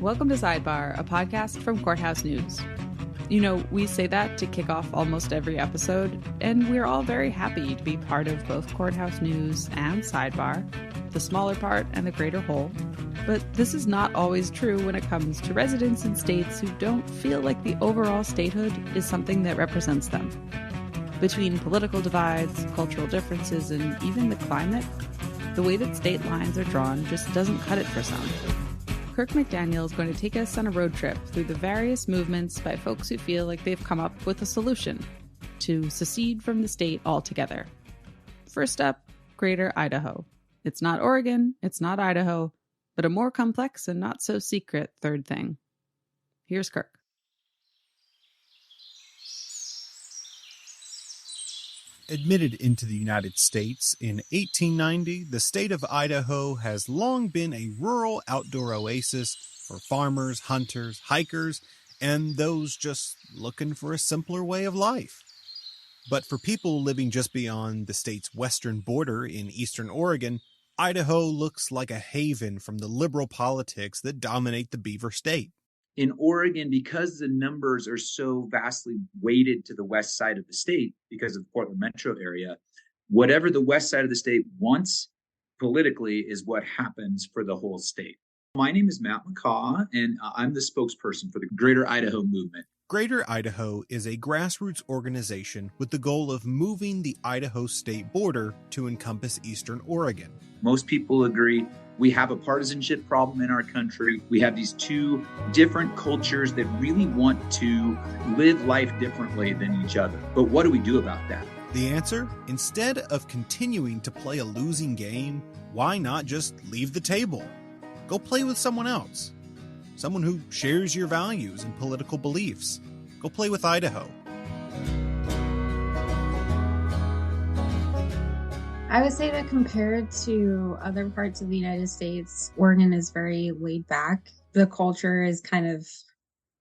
Welcome to Sidebar, a podcast from Courthouse News. You know, we say that to kick off almost every episode, and we're all very happy to be part of both Courthouse News and Sidebar, the smaller part and the greater whole. But this is not always true when it comes to residents in states who don't feel like the overall statehood is something that represents them. Between political divides, cultural differences, and even the climate, the way that state lines are drawn just doesn't cut it for some. Kirk McDaniel is going to take us on a road trip through the various movements by folks who feel like they've come up with a solution to secede from the state altogether. First up, Greater Idaho. It's not Oregon, it's not Idaho, but a more complex and not so secret third thing. Here's Kirk. Admitted into the United States in 1890, the state of Idaho has long been a rural outdoor oasis for farmers, hunters, hikers, and those just looking for a simpler way of life. But for people living just beyond the state's western border in eastern Oregon, Idaho looks like a haven from the liberal politics that dominate the Beaver State. In Oregon, because the numbers are so vastly weighted to the west side of the state because of the Portland metro area, whatever the west side of the state wants politically is what happens for the whole state. My name is Matt McCaw, and I'm the spokesperson for the Greater Idaho movement. Greater Idaho is a grassroots organization with the goal of moving the Idaho state border to encompass eastern Oregon. Most people agree we have a partisanship problem in our country. We have these two different cultures that really want to live life differently than each other. But what do we do about that? The answer? Instead of continuing to play a losing game, why not just leave the table? Go play with someone else. Someone who shares your values and political beliefs. Go play with Idaho. I would say that compared to other parts of the United States, Oregon is very laid back. The culture is kind of,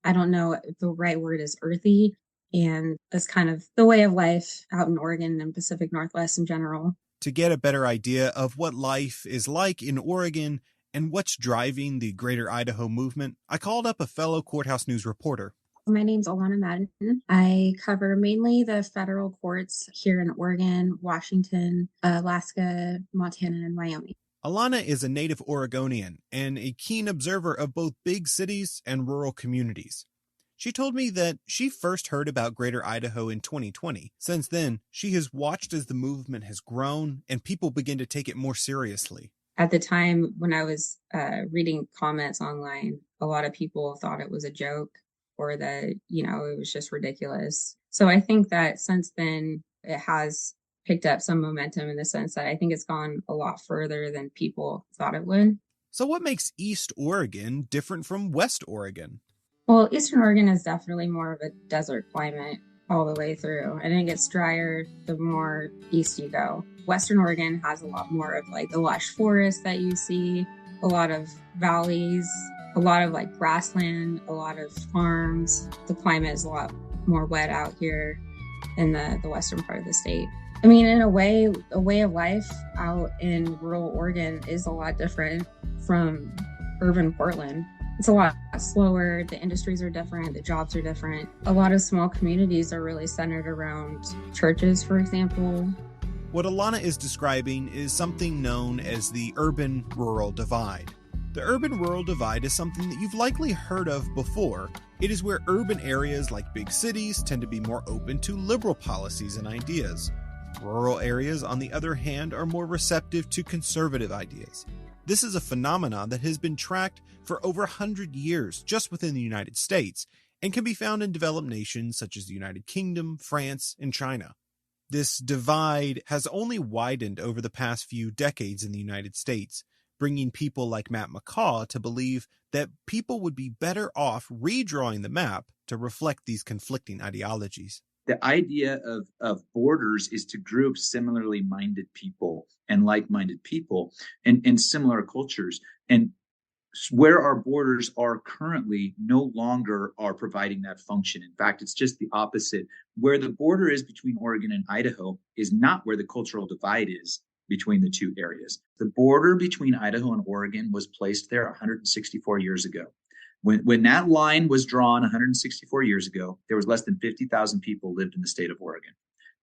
I don't know if the right word is earthy, and it's kind of the way of life out in Oregon and Pacific Northwest in general. To get a better idea of what life is like in Oregon and what's driving the Greater Idaho movement, I called up a fellow Courthouse News reporter. My name's Alana Madden. I cover mainly the federal courts here in Oregon, Washington, Alaska, Montana, and Wyoming. Alana is a native Oregonian and a keen observer of both big cities and rural communities. She told me that she first heard about Greater Idaho in 2020. Since then, she has watched as the movement has grown and people begin to take it more seriously. At the time when I was reading comments online, a lot of people thought it was a joke, or that, it was just ridiculous. So I think that since then, it has picked up some momentum in the sense that I think it's gone a lot further than people thought it would. So what makes East Oregon different from West Oregon? Well, Eastern Oregon is definitely more of a desert climate all the way through. And it gets drier the more east you go. Western Oregon has a lot more of like the lush forest that you see, a lot of valleys, a lot of like grassland, a lot of farms. The climate is a lot more wet out here in the western part of the state. I mean, in a way of life out in rural Oregon is a lot different from urban Portland. It's a lot slower. The industries are different. The jobs are different. A lot of small communities are really centered around churches, for example. What Alana is describing is something known as the urban-rural divide. The urban-rural divide is something that you've likely heard of before. It is where urban areas like big cities tend to be more open to liberal policies and ideas. Rural areas, on the other hand, are more receptive to conservative ideas. This is a phenomenon that has been tracked for over 100 years just within the United States and can be found in developed nations such as the United Kingdom, France, and China. This divide has only widened over the past few decades in the United States, bringing people like Matt McCaw to believe that people would be better off redrawing the map to reflect these conflicting ideologies. The idea of borders is to group similarly minded people and like-minded people and similar cultures. And where our borders are currently no longer are providing that function. In fact, it's just the opposite. Where the border is between Oregon and Idaho is not where the cultural divide is between the two areas. The border between Idaho and Oregon was placed there 164 years ago. When that line was drawn 164 years ago, there was less than 50,000 people lived in the state of Oregon.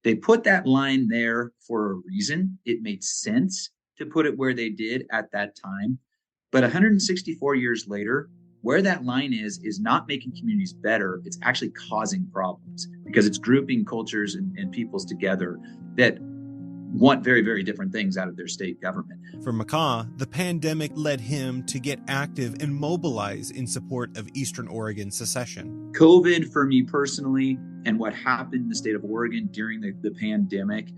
They put that line there for a reason. It made sense to put it where they did at that time. But 164 years later, where that line is not making communities better. It's actually causing problems because it's grouping cultures and peoples together that want very, very different things out of their state government. For McCaw, the pandemic led him to get active and mobilize in support of Eastern Oregon secession. COVID, for me personally, and what happened in the state of Oregon during the pandemic,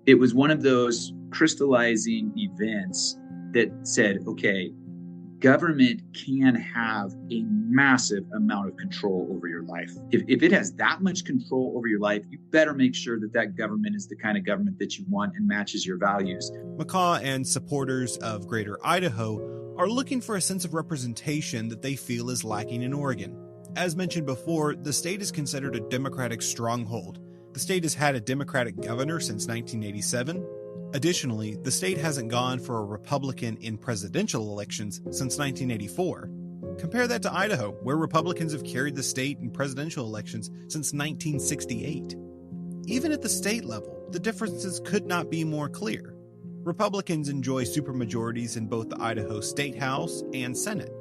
it was one of those crystallizing events that said, okay, government can have a massive amount of control over your life. If it has that much control over your life, you better make sure that government is the kind of government that you want and matches your values. McCaw and supporters of Greater Idaho are looking for a sense of representation that they feel is lacking in Oregon. As mentioned before, the state is considered a Democratic stronghold. The state has had a Democratic governor since 1987. Additionally, the state hasn't gone for a Republican in presidential elections since 1984. Compare that to Idaho, where Republicans have carried the state in presidential elections since 1968. Even at the state level, the differences could not be more clear. Republicans enjoy supermajorities in both the Idaho State House and Senate.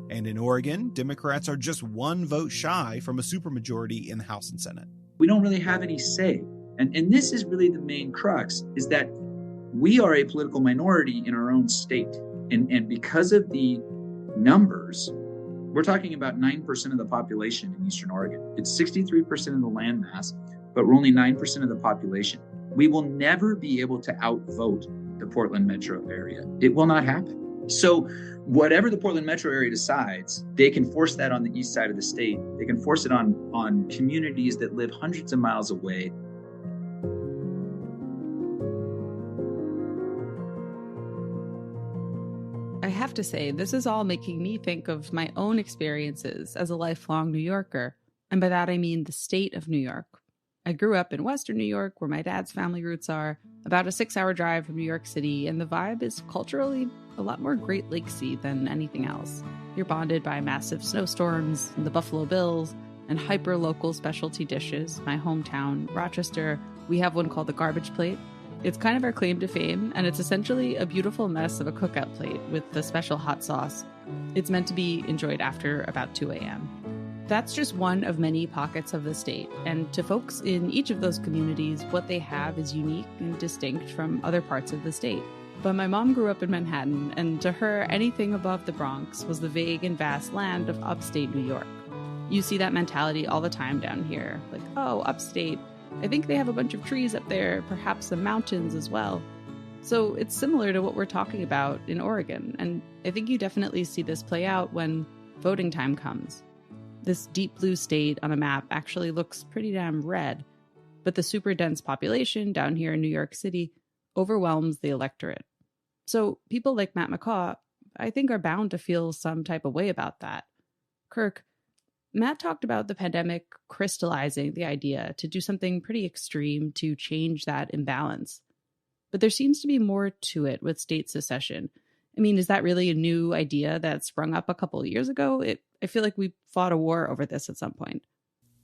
And in Oregon, Democrats are just one vote shy from a supermajority in the House and Senate. We don't really have any say. And this is really the main crux, is that we are a political minority in our own state. And because of the numbers, we're talking about 9% of the population in Eastern Oregon. It's 63% of the land mass, but we're only 9% of the population. We will never be able to outvote the Portland metro area. It will not happen. So whatever the Portland metro area decides, they can force that on the east side of the state. They can force it on communities that live hundreds of miles away. I have to say, this is all making me think of my own experiences as a lifelong New Yorker. And by that I mean the state of New York. I grew up in Western New York, where my dad's family roots are, about a 6-hour drive from New York City, and the vibe is culturally a lot more Great Lakesy than anything else. You're bonded by massive snowstorms, and the Buffalo Bills, and hyper-local specialty dishes. My hometown, Rochester, we have one called the garbage plate. It's kind of our claim to fame, and it's essentially a beautiful mess of a cookout plate with the special hot sauce. It's meant to be enjoyed after about 2 a.m. That's just one of many pockets of the state, and to folks in each of those communities, what they have is unique and distinct from other parts of the state. But my mom grew up in Manhattan, and to her, anything above the Bronx was the vague and vast land of upstate New York. You see that mentality all the time down here, like, oh, upstate, I think they have a bunch of trees up there, perhaps some mountains as well. So it's similar to what we're talking about in Oregon, and I think you definitely see this play out when voting time comes. This deep blue state on a map actually looks pretty damn red, but the super dense population down here in New York City overwhelms the electorate. So people like Matt McCaw, I think, are bound to feel some type of way about that. Kirk, Matt talked about the pandemic crystallizing the idea to do something pretty extreme to change that imbalance. But there seems to be more to it with state secession. I mean, is that really a new idea that sprung up a couple of years ago? I feel like we fought a war over this at some point.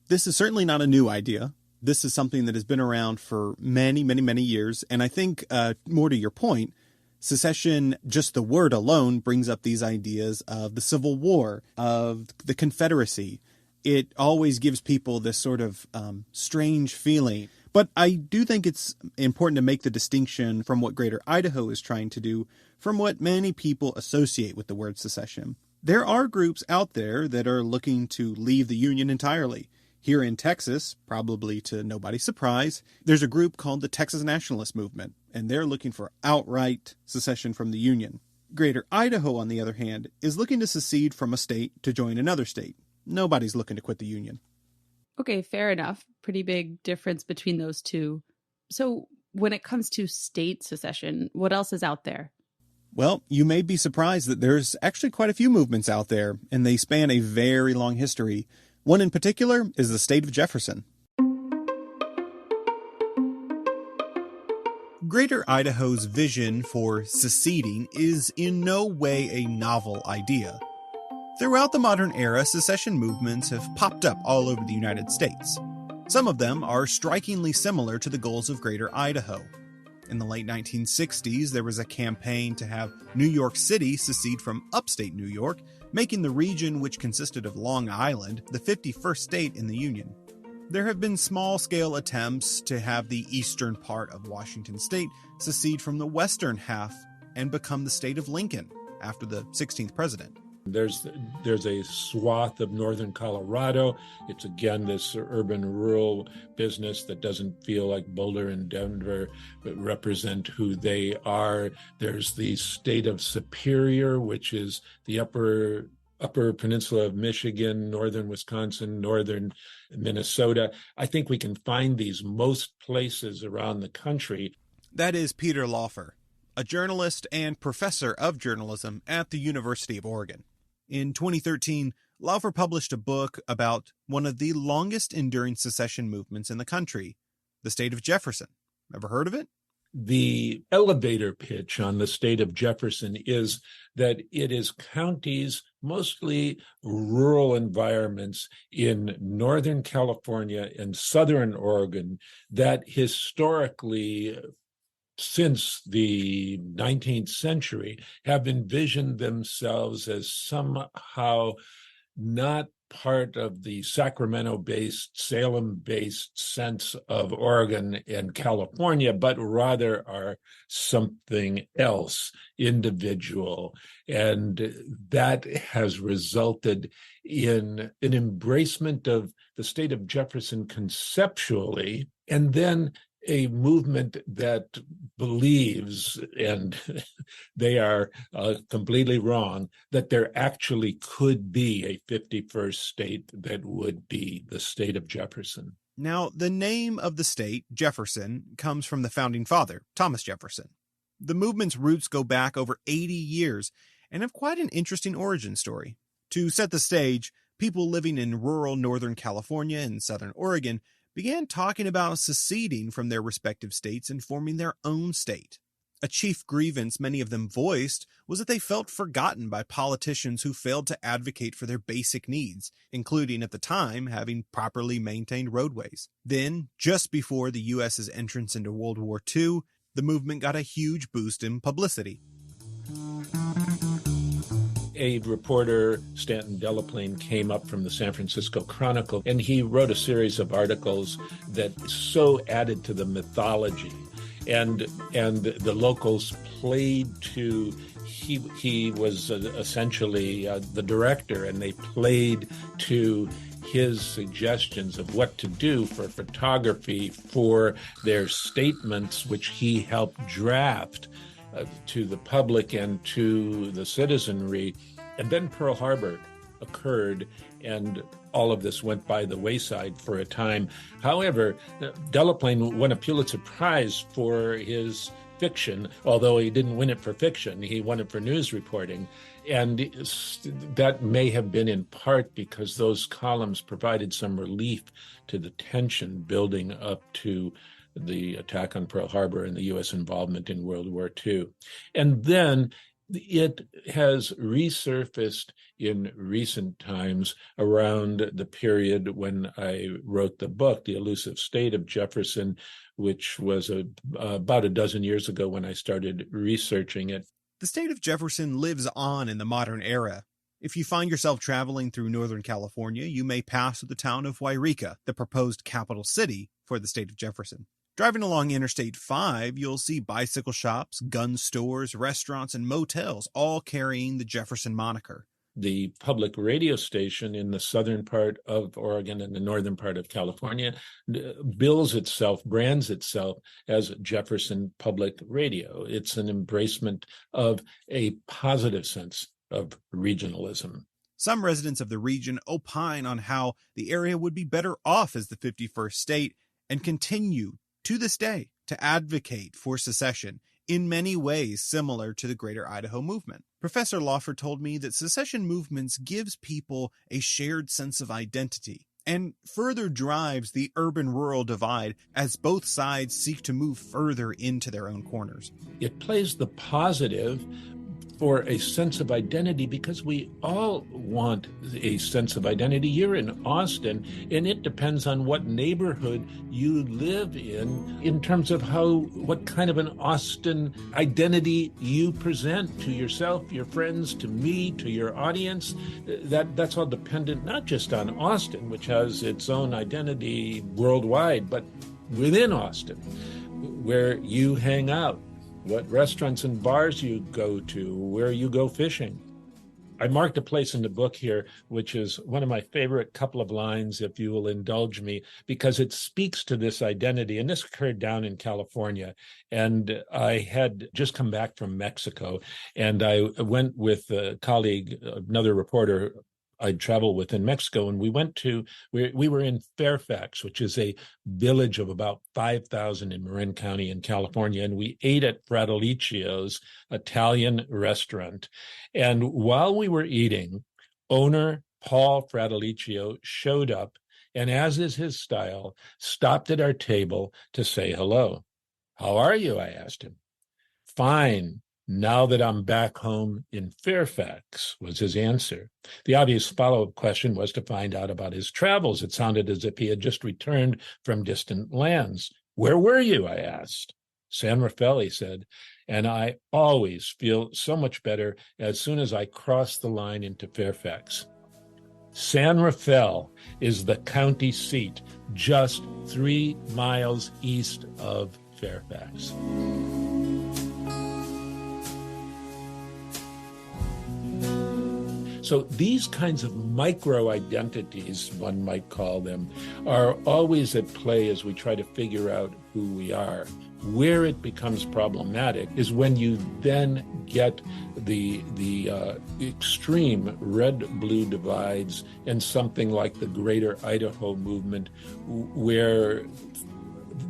This is certainly not a new idea. This is something that has been around for many, many, many years. And I think, more to your point, secession, just the word alone, brings up these ideas of the Civil War, of the Confederacy. It always gives people this sort of strange feeling. But I do think it's important to make the distinction from what Greater Idaho is trying to do from what many people associate with the word secession. There are groups out there that are looking to leave the Union entirely. Here in Texas, probably to nobody's surprise, there's a group called the Texas Nationalist Movement, and they're looking for outright secession from the Union. Greater Idaho, on the other hand, is looking to secede from a state to join another state. Nobody's looking to quit the Union. Okay, fair enough. Pretty big difference between those two. So when it comes to state secession, what else is out there? Well, you may be surprised that there's actually quite a few movements out there, and they span a very long history. One in particular is the State of Jefferson. Greater Idaho's vision for seceding is in no way a novel idea. Throughout the modern era, secession movements have popped up all over the United States. Some of them are strikingly similar to the goals of Greater Idaho. In the late 1960s, there was a campaign to have New York City secede from upstate New York, making the region, which consisted of Long Island, the 51st state in the Union. There have been small-scale attempts to have the eastern part of Washington state secede from the western half and become the state of Lincoln after the 16th president. There's a swath of northern Colorado. It's again this urban-rural business that doesn't feel like Boulder and Denver represent who they are. There's the state of Superior, which is the upper peninsula of Michigan, northern Wisconsin, northern Minnesota. I think we can find these most places around the country. That is Peter Laufer, a journalist and professor of journalism at the University of Oregon. In 2013, Laufer published a book about one of the longest enduring secession movements in the country, the State of Jefferson. Ever heard of it? The elevator pitch on the State of Jefferson is that it is counties, mostly rural environments in Northern California and Southern Oregon that historically, since the 19th century, have envisioned themselves as somehow not part of the Sacramento-based, Salem-based sense of Oregon and California, but rather are something else, individual. And that has resulted in an embracement of the State of Jefferson conceptually, and then a movement that believes, and they are completely wrong, that there actually could be a 51st state that would be the State of Jefferson. Now, the name of the state, Jefferson, comes from the founding father, Thomas Jefferson. The movement's roots go back over 80 years and have quite an interesting origin story. To set the stage, people living in rural Northern California and Southern Oregon began talking about seceding from their respective states and forming their own state. A chief grievance many of them voiced was that they felt forgotten by politicians who failed to advocate for their basic needs, including at the time having properly maintained roadways. Then, just before the U.S.'s entrance into World War II, the movement got a huge boost in publicity. A reporter, Stanton Delaplane, came up from the San Francisco Chronicle, and he wrote a series of articles that so added to the mythology. And the locals played to, he was essentially the director, and they played to his suggestions of what to do for photography for their statements, which he helped draft to the public and to the citizenry. And then Pearl Harbor occurred, and all of this went by the wayside for a time. However, Delaplane won a Pulitzer Prize for his fiction, although he didn't win it for fiction. He won it for news reporting. And that may have been in part because those columns provided some relief to the tension building up to the attack on Pearl Harbor and the U.S. involvement in World War II. And then it has resurfaced in recent times around the period when I wrote the book, The Elusive State of Jefferson, which was about a dozen years ago when I started researching it. The State of Jefferson lives on in the modern era. If you find yourself traveling through Northern California, you may pass through the town of Wairika, the proposed capital city for the State of Jefferson. Driving along Interstate 5, you'll see bicycle shops, gun stores, restaurants, and motels, all carrying the Jefferson moniker. The public radio station in the southern part of Oregon and the northern part of California brands itself as Jefferson Public Radio. It's an embracement of a positive sense of regionalism. Some residents of the region opine on how the area would be better off as the 51st state and continue to this day to advocate for secession in many ways similar to the Greater Idaho movement. Professor Laufer told me that secession movements gives people a shared sense of identity and further drives the urban-rural divide as both sides seek to move further into their own corners. It plays the positive for a sense of identity, because we all want a sense of identity. You're in Austin, and it depends on what neighborhood you live in terms of what kind of an Austin identity you present to yourself, your friends, to me, to your audience. That's all dependent not just on Austin, which has its own identity worldwide, but within Austin, where you hang out, what restaurants and bars you go to, where you go fishing. I marked a place in the book here, which is one of my favorite couple of lines, if you will indulge me, because it speaks to this identity. And this occurred down in California. And I had just come back from Mexico, and I went with a colleague, another reporter I'd traveled with in Mexico, and we were in Fairfax, which is a village of about 5,000 in Marin County in California, and we ate at Fratellicio's Italian restaurant. And while we were eating, owner Paul Fratelliccio showed up, and as is his style, stopped at our table to say hello. "How are you?" I asked him. "Fine. Now that I'm back home in Fairfax," was his answer. The obvious follow-up question was to find out about his travels. It sounded as if he had just returned from distant lands. "Where were you?" I asked. "San Rafael," he said, "and I always feel so much better as soon as I cross the line into Fairfax." San Rafael is the county seat just 3 miles east of Fairfax. So these kinds of micro-identities, one might call them, are always at play as we try to figure out who we are. Where it becomes problematic is when you then get the extreme red-blue divides and something like the Greater Idaho movement, where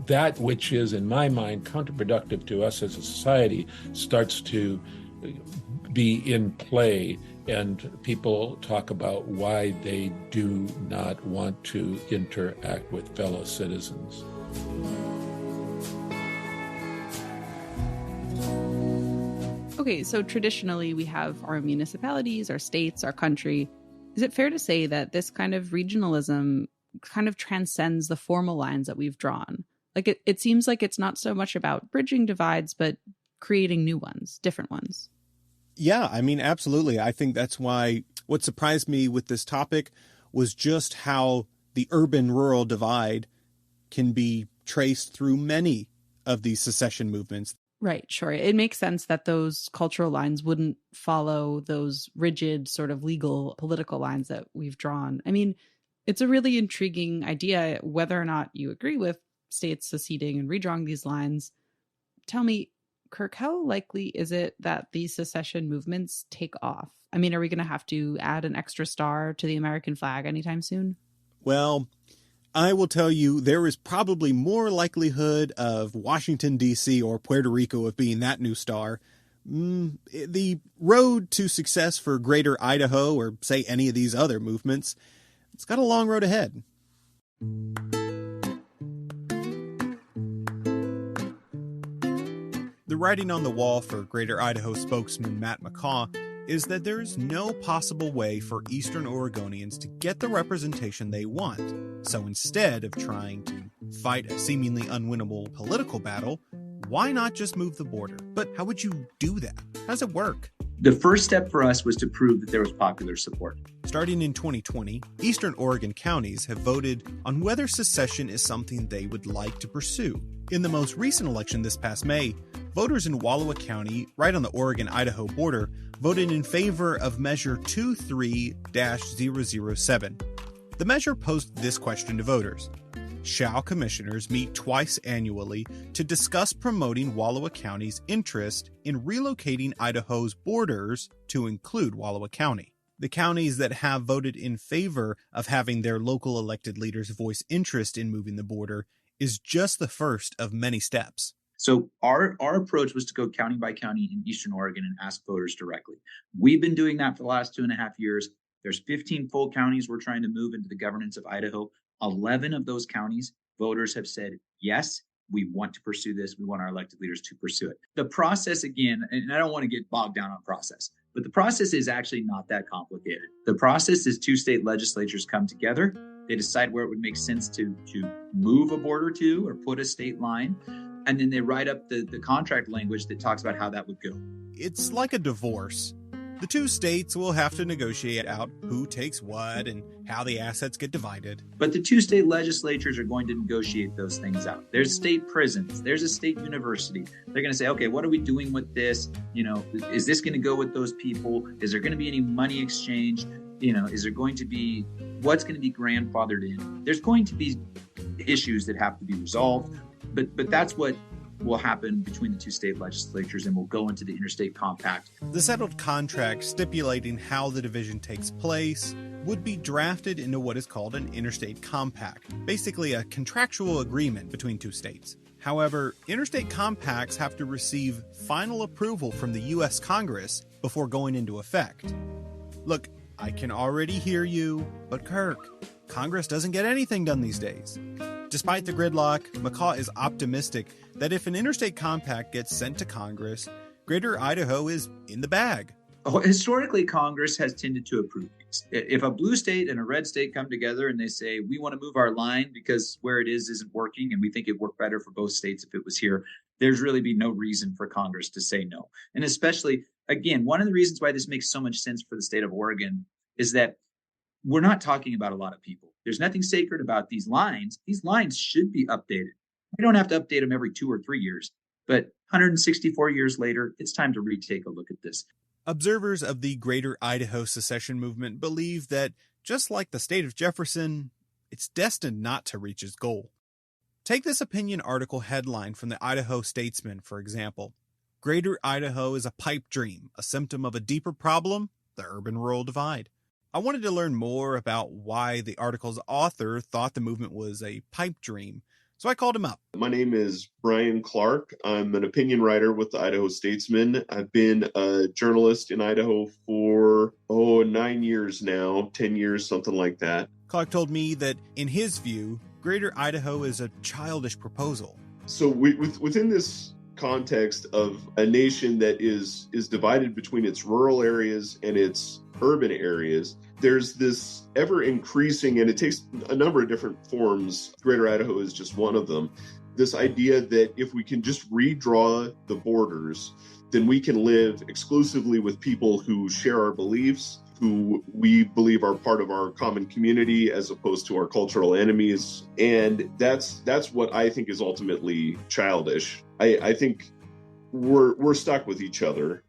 that which is, in my mind, counterproductive to us as a society starts to be in play, and people talk about why they do not want to interact with fellow citizens. Okay, so traditionally we have our municipalities, our states, our country. Is it fair to say that this kind of regionalism kind of transcends the formal lines that we've drawn? Like it seems like it's not so much about bridging divides, but creating new ones, different ones. Yeah, I mean, absolutely. I think that's why what surprised me with this topic was just how the urban-rural divide can be traced through many of these secession movements. Right, sure. It makes sense that those cultural lines wouldn't follow those rigid sort of legal political lines that we've drawn. I mean, it's a really intriguing idea, whether or not you agree with states seceding and redrawing these lines. Tell me, Kirk, how likely is it that these secession movements take off? I mean, are we going to have to add an extra star to the American flag anytime soon? Well, I will tell you, there is probably more likelihood of Washington, D.C. or Puerto Rico of being that new star. The road to success for Greater Idaho, or say any of these other movements, it's got a long road ahead. The writing on the wall for Greater Idaho spokesman Matt McCaw is that there is no possible way for Eastern Oregonians to get the representation they want. So instead of trying to fight a seemingly unwinnable political battle, why not just move the border? But how would you do that? How does it work? The first step for us was to prove that there was popular support. Starting in 2020, Eastern Oregon counties have voted on whether secession is something they would like to pursue. In the most recent election this past May, voters in Wallowa County, right on the Oregon-Idaho border, voted in favor of Measure 23-007. The measure posed this question to voters: shall commissioners meet twice annually to discuss promoting Wallowa County's interest in relocating Idaho's borders to include Wallowa County? The counties that have voted in favor of having their local elected leaders voice interest in moving the border is just the first of many steps. So our approach was to go county by county in Eastern Oregon and ask voters directly. We've been doing that for the last 2.5 years. There's 15 full counties we're trying to move into the governance of Idaho. 11 of those counties, voters have said, yes, we want to pursue this. We want our elected leaders to pursue it. The process, again, and I don't want to get bogged down on process, but the process is actually not that complicated. The process is 2 state legislatures come together. They decide where it would make sense to move a border to or put a state line. And then they write up the contract language that talks about how that would go. It's like a divorce. The 2 states will have to negotiate out who takes what and how the assets get divided. But the 2 state legislatures are going to negotiate those things out. There's state prisons. There's a state university. They're going to say, okay, what are we doing with this? Is this going to go with those people? Is there going to be any money exchange? Is there going to be, what's going to be grandfathered in? There's going to be issues that have to be resolved. But that's what will happen between the 2 state legislatures, and will go into the interstate compact. The settled contract stipulating how the division takes place would be drafted into what is called an interstate compact, basically a contractual agreement between 2 states. However, interstate compacts have to receive final approval from the U.S. Congress before going into effect. Look, I can already hear you, but Kirk, Congress doesn't get anything done these days. Despite the gridlock, McCaw is optimistic that if an interstate compact gets sent to Congress, Greater Idaho is in the bag. Historically, Congress has tended to approve these. If a blue state and a red state come together and they say, we want to move our line because where it is isn't working and we think it'd work better for both states if it was here, there's really be no reason for Congress to say no. And especially, again, one of the reasons why this makes so much sense for the state of Oregon is that we're not talking about a lot of people. There's nothing sacred about these lines. These lines should be updated. We don't have to update them every 2 or 3 years, but 164 years later, it's time to retake a look at this. Observers of the Greater Idaho secession movement believe that, just like the State of Jefferson, it's destined not to reach its goal. Take this opinion article headline from the Idaho Statesman, for example. Greater Idaho is a pipe dream, a symptom of a deeper problem, the urban-rural divide. I wanted to learn more about why the article's author thought the movement was a pipe dream, so I called him up. My name is Brian Clark. I'm an opinion writer with the Idaho Statesman. I've been a journalist in Idaho for, 9 years now, 10 years, something like that. Clark told me that, in his view, Greater Idaho is a childish proposal. So within this context of a nation that is divided between its rural areas and its urban areas, there's this ever increasing, and it takes a number of different forms. Greater Idaho is just one of them. This idea that if we can just redraw the borders, then we can live exclusively with people who share our beliefs, who we believe are part of our common community as opposed to our cultural enemies. And that's what I think is ultimately childish. I think we're stuck with each other.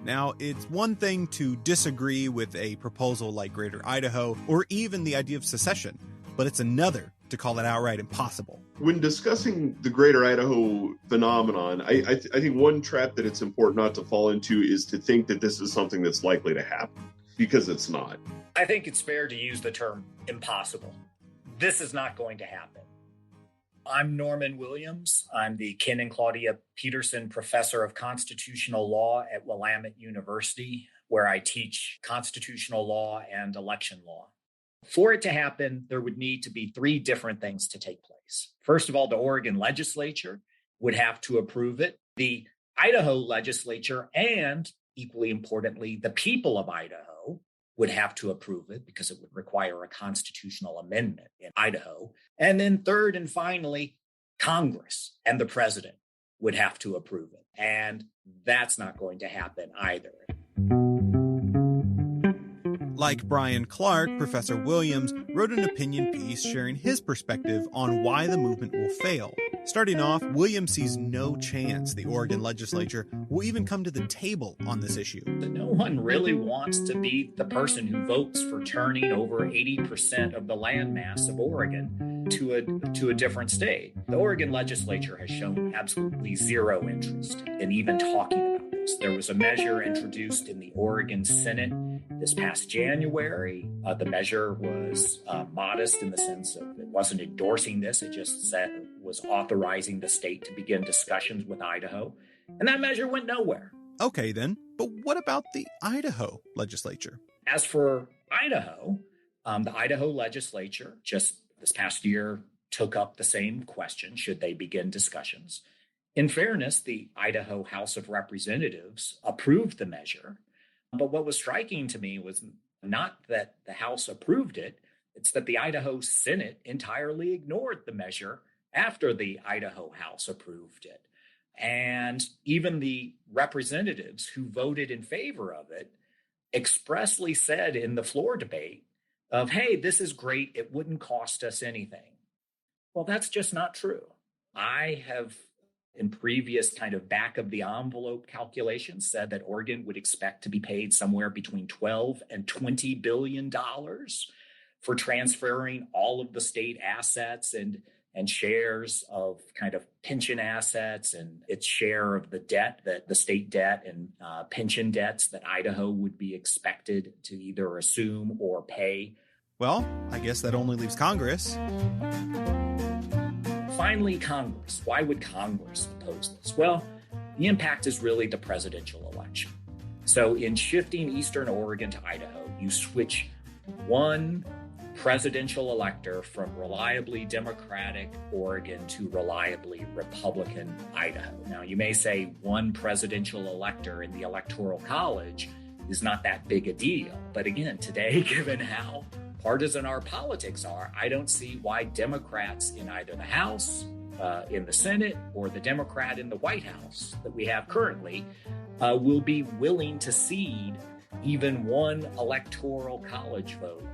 Now, it's one thing to disagree with a proposal like Greater Idaho, or even the idea of secession, but it's another to call it outright impossible. When discussing the Greater Idaho phenomenon, I think one trap that it's important not to fall into is to think that this is something that's likely to happen, because it's not. I think it's fair to use the term impossible. This is not going to happen. I'm Norman Williams. I'm the Ken and Claudia Peterson Professor of Constitutional Law at Willamette University, where I teach constitutional law and election law. For it to happen, there would need to be 3 different things to take place. First of all, the Oregon legislature would have to approve it. The Idaho legislature, and equally importantly, the people of Idaho would have to approve it because it would require a constitutional amendment in Idaho. And then third and finally, Congress and the president would have to approve it. And that's not going to happen either. Like Brian Clark, Professor Williams wrote an opinion piece sharing his perspective on why the movement will fail. Starting off, Williams sees no chance the Oregon legislature will even come to the table on this issue. No one really wants to be the person who votes for turning over 80% of the landmass of Oregon to a different state. The Oregon legislature has shown absolutely zero interest in even talking about this. There was a measure introduced in the Oregon Senate this past January. The measure was modest in the sense of it wasn't endorsing this. It just said it was authorizing the state to begin discussions with Idaho. And that measure went nowhere. Okay, then. But what about the Idaho legislature? As for Idaho, the Idaho legislature just this past year took up the same question, should they begin discussions? In fairness, the Idaho House of Representatives approved the measure. But what was striking to me was not that the House approved it, it's that the Idaho Senate entirely ignored the measure after the Idaho House approved it. And even the representatives who voted in favor of it expressly said in the floor debate of, hey, this is great, it wouldn't cost us anything. Well, that's just not true. I have, in previous kind of back of the envelope calculations, said that Oregon would expect to be paid somewhere between $12 and $20 billion for transferring all of the state assets and shares of kind of pension assets and its share of the debt, that the state debt and pension debts that Idaho would be expected to either assume or pay. Well, I guess that only leaves Congress. Finally, Congress. Why would Congress oppose this? Well, the impact is really the presidential election. So in shifting Eastern Oregon to Idaho, you switch one presidential elector from reliably Democratic Oregon to reliably Republican Idaho. Now, you may say one presidential elector in the Electoral College is not that big a deal. But again, today, given how partisan our politics are, I don't see why Democrats in either the House, in the Senate, or the Democrat in the White House that we have currently will be willing to cede even one Electoral College vote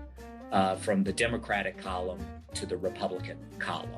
from the Democratic column to the Republican column.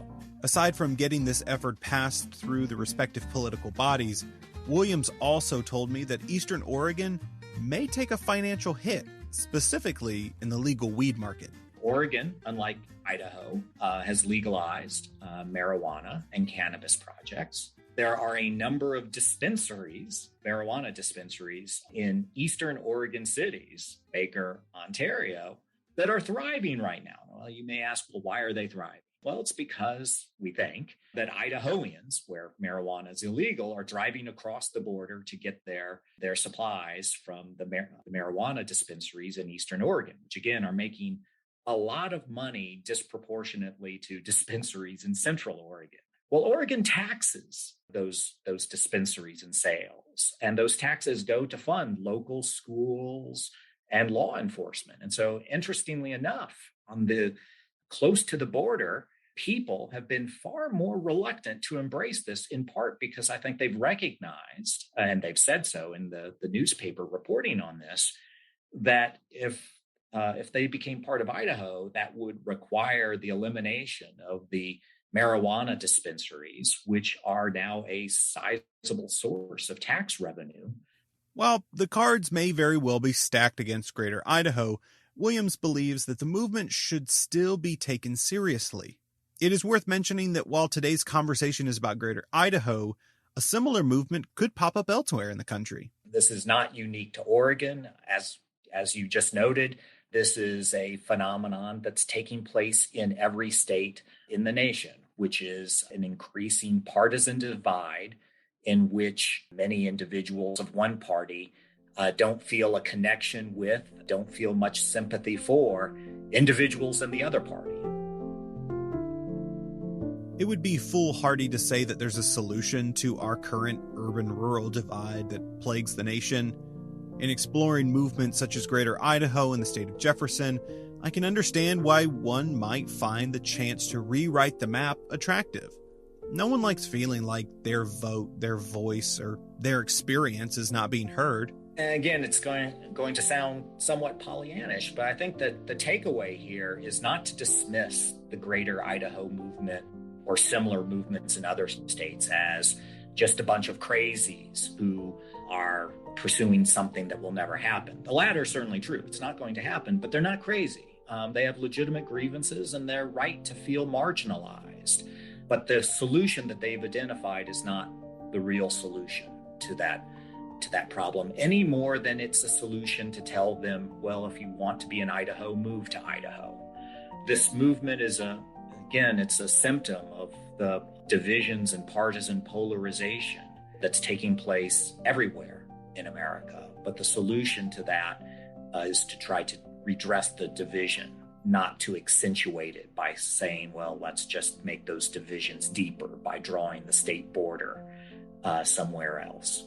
Aside from getting this effort passed through the respective political bodies, Williams also told me that Eastern Oregon may take a financial hit, specifically in the legal weed market. Oregon, unlike Idaho, has legalized marijuana and cannabis projects. There are a number of dispensaries, marijuana dispensaries, in Eastern Oregon cities, Baker, Ontario, that are thriving right now. Well, you may ask, well, why are they thriving? Well, it's because we think that Idahoans, where marijuana is illegal, are driving across the border to get their supplies from the marijuana dispensaries in Eastern Oregon, which again are making a lot of money disproportionately to dispensaries in Central Oregon. Well, Oregon taxes those dispensaries and sales, and those taxes go to fund local schools and law enforcement. And so, interestingly enough, on the close to the border, people have been far more reluctant to embrace this, in part because I think they've recognized, and they've said so in the newspaper reporting on this, that if they became part of Idaho, that would require the elimination of the marijuana dispensaries, which are now a sizable source of tax revenue. While the cards may very well be stacked against Greater Idaho, Williams believes that the movement should still be taken seriously. It is worth mentioning that while today's conversation is about Greater Idaho, a similar movement could pop up elsewhere in the country. This is not unique to Oregon. As you just noted, this is a phenomenon that's taking place in every state in the nation, which is an increasing partisan divide in which many individuals of one party don't feel a connection with, don't feel much sympathy for individuals in the other party. It would be foolhardy to say that there's a solution to our current urban-rural divide that plagues the nation. In exploring movements such as Greater Idaho and the State of Jefferson, I can understand why one might find the chance to rewrite the map attractive. No one likes feeling like their vote, their voice, or their experience is not being heard. And again, it's going to sound somewhat Pollyannish, but I think that the takeaway here is not to dismiss the Greater Idaho movement or similar movements in other states as just a bunch of crazies who are pursuing something that will never happen. The latter is certainly true. It's not going to happen, but they're not crazy. They have legitimate grievances and they're right to feel marginalized. But the solution that they've identified is not the real solution to that problem, any more than it's a solution to tell them, well, if you want to be in Idaho, move to Idaho. This movement is it's a symptom of the divisions and partisan polarization that's taking place everywhere in America. But the solution to that is to try to redress the division, not to accentuate it by saying, well, let's just make those divisions deeper by drawing the state border somewhere else.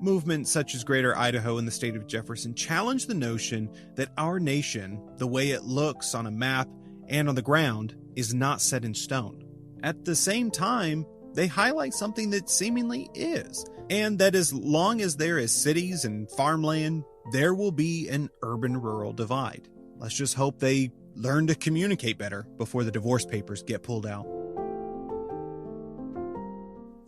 Movements such as Greater Idaho and the State of Jefferson challenge the notion that our nation, the way it looks on a map and on the ground, is not set in stone. At the same time, they highlight something that seemingly is, and that as long as there is cities and farmland, there will be an urban-rural divide. Let's just hope they learn to communicate better before the divorce papers get pulled out.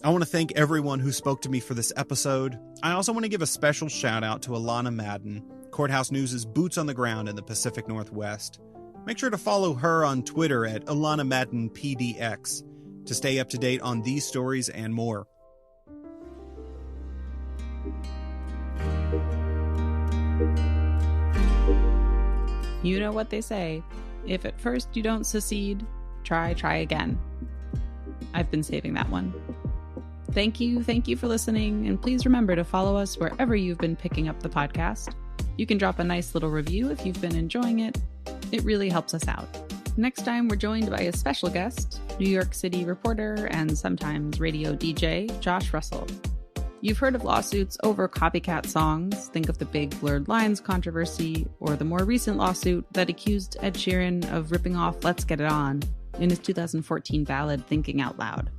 I want to thank everyone who spoke to me for this episode. I also want to give a special shout out to Alana Madden, Courthouse News' boots on the ground in the Pacific Northwest. Make sure to follow her on Twitter at Alana Madden PDX to stay up to date on these stories and more. You know what they say. If at first you don't succeed, try again. I've been saving that one. Thank you for listening, and please remember to follow us wherever you've been picking up the podcast. You can drop a nice little review if you've been enjoying it. It really helps us out. Next time, we're joined by a special guest, New York City reporter and sometimes radio DJ, Josh Russell. You've heard of lawsuits over copycat songs. Think of the big Blurred Lines controversy, or the more recent lawsuit that accused Ed Sheeran of ripping off Let's Get It On in his 2014 ballad Thinking Out Loud.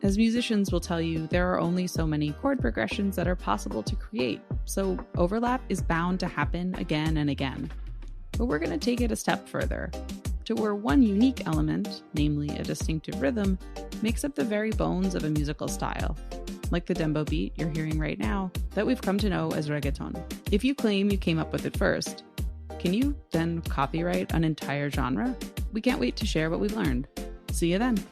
As musicians will tell you, there are only so many chord progressions that are possible to create, so overlap is bound to happen again and again. But we're going to take it a step further, to where one unique element, namely a distinctive rhythm, makes up the very bones of a musical style, like the dembow beat you're hearing right now, that we've come to know as reggaeton. If you claim you came up with it first, can you then copyright an entire genre? We can't wait to share what we've learned. See you then.